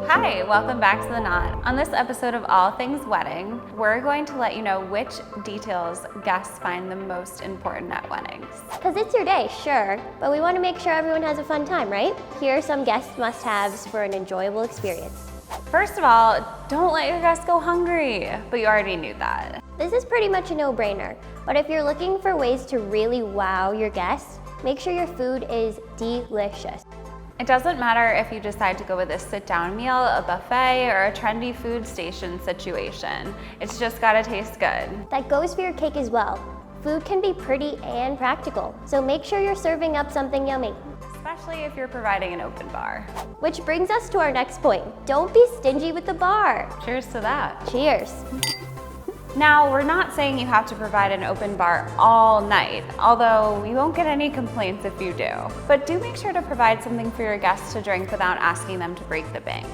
Hi, welcome back to The Knot. On this episode of All Things Wedding, we're going to let you know which details guests find the most important at weddings. Because it's your day, sure, but we want to make sure everyone has a fun time, right? Here are some guest must-haves for an enjoyable experience. First of all, don't let your guests go hungry, but you already knew that. This is pretty much a no-brainer, but if you're looking for ways to really wow your guests, make sure your food is delicious. It doesn't matter if you decide to go with a sit-down meal, a buffet, or a trendy food station situation. It's just gotta taste good. That goes for your cake as well. Food can be pretty and practical, so make sure you're serving up something yummy. Especially if you're providing an open bar. Which brings us to our next point. Don't be stingy with the bar. Cheers to that. Cheers. Now, we're not saying you have to provide an open bar all night, although you won't get any complaints if you do. But do make sure to provide something for your guests to drink without asking them to break the bank.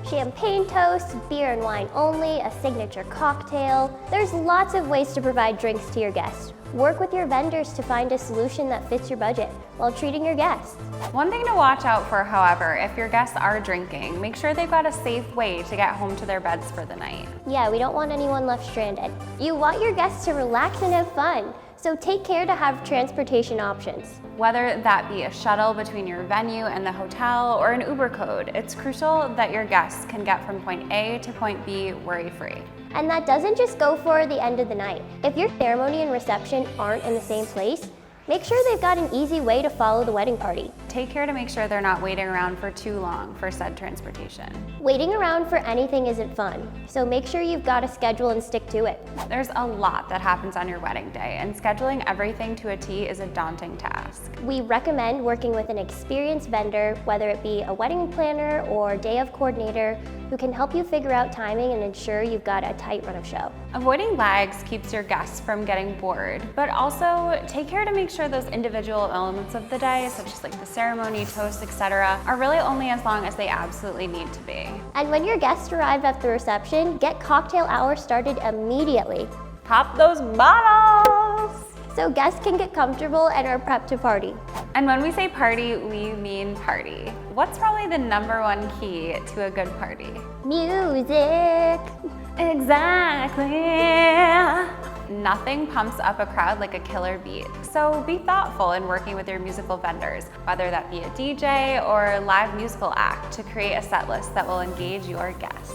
Champagne toast, beer and wine only, a signature cocktail. There's lots of ways to provide drinks to your guests. Work with your vendors to find a solution that fits your budget while treating your guests. One thing to watch out for, however, if your guests are drinking, make sure they've got a safe way to get home to their beds for the night. Yeah, we don't want anyone left stranded. You want your guests to relax and have fun, so take care to have transportation options. Whether that be a shuttle between your venue and the hotel or an Uber code, it's crucial that your guests can get from point A to point B worry-free. And that doesn't just go for the end of the night. If your ceremony and reception aren't in the same place, make sure they've got an easy way to follow the wedding party. Take care to make sure they're not waiting around for too long for said transportation. Waiting around for anything isn't fun, so make sure you've got a schedule and stick to it. There's a lot that happens on your wedding day, and scheduling everything to a T is a daunting task. We recommend working with an experienced vendor, whether it be a wedding planner or day of coordinator, who can help you figure out timing and ensure you've got a tight run of show. Avoiding lags keeps your guests from getting bored, but also take care to make sure those individual elements of the day, such as like the ceremony, toast, etc., are really only as long as they absolutely need to be. And when your guests arrive at the reception, get cocktail hour started immediately. Pop those bottles! So guests can get comfortable and are prepped to party. And when we say party, we mean party. What's probably the #1 key to a good party? Music. Exactly. Nothing pumps up a crowd like a killer beat. So be thoughtful in working with your musical vendors, whether that be a DJ or a live musical act, to create a set list that will engage your guests.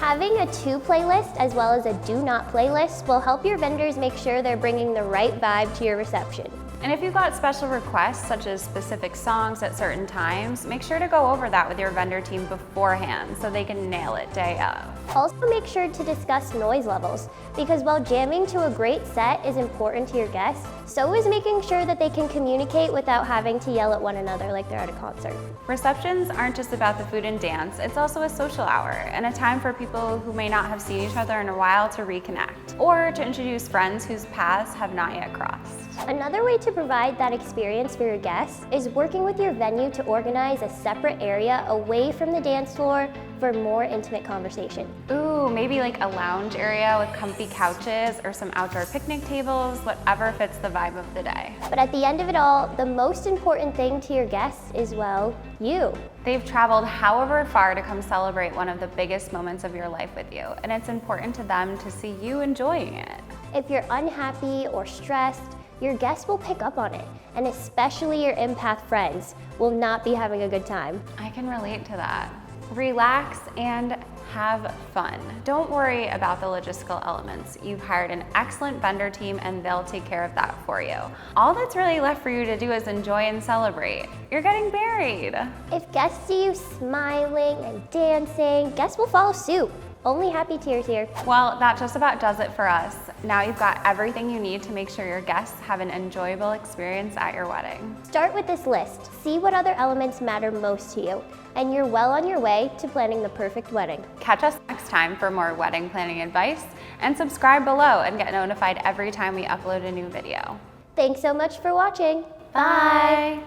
Having a to playlist as well as a do not playlist will help your vendors make sure they're bringing the right vibe to your reception. And if you've got special requests, such as specific songs at certain times, make sure to go over that with your vendor team beforehand so they can nail it day of. Also make sure to discuss noise levels, because while jamming to a great set is important to your guests, so is making sure that they can communicate without having to yell at one another like they're at a concert. Receptions aren't just about the food and dance, it's also a social hour and a time for people who may not have seen each other in a while to reconnect, or to introduce friends whose paths have not yet crossed. Another way to provide that experience for your guests is working with your venue to organize a separate area away from the dance floor for more intimate conversation. Ooh, maybe like a lounge area with comfy couches or some outdoor picnic tables, whatever fits the vibe of the day. But at the end of it all, the most important thing to your guests is, well, you. They've traveled however far to come celebrate one of the biggest moments of your life with you, and it's important to them to see you enjoying it. If you're unhappy or stressed, your guests will pick up on it, and especially your empath friends will not be having a good time. I can relate to that. Relax and have fun. Don't worry about the logistical elements. You've hired an excellent vendor team and they'll take care of that for you. All that's really left for you to do is enjoy and celebrate. You're getting married. If guests see you smiling and dancing, guests will follow suit. Only happy tears here. Well, that just about does it for us. Now you've got everything you need to make sure your guests have an enjoyable experience at your wedding. Start with this list. See what other elements matter most to you, and you're well on your way to planning the perfect wedding. Catch us next time for more wedding planning advice, and subscribe below and get notified every time we upload a new video. Thanks so much for watching. Bye.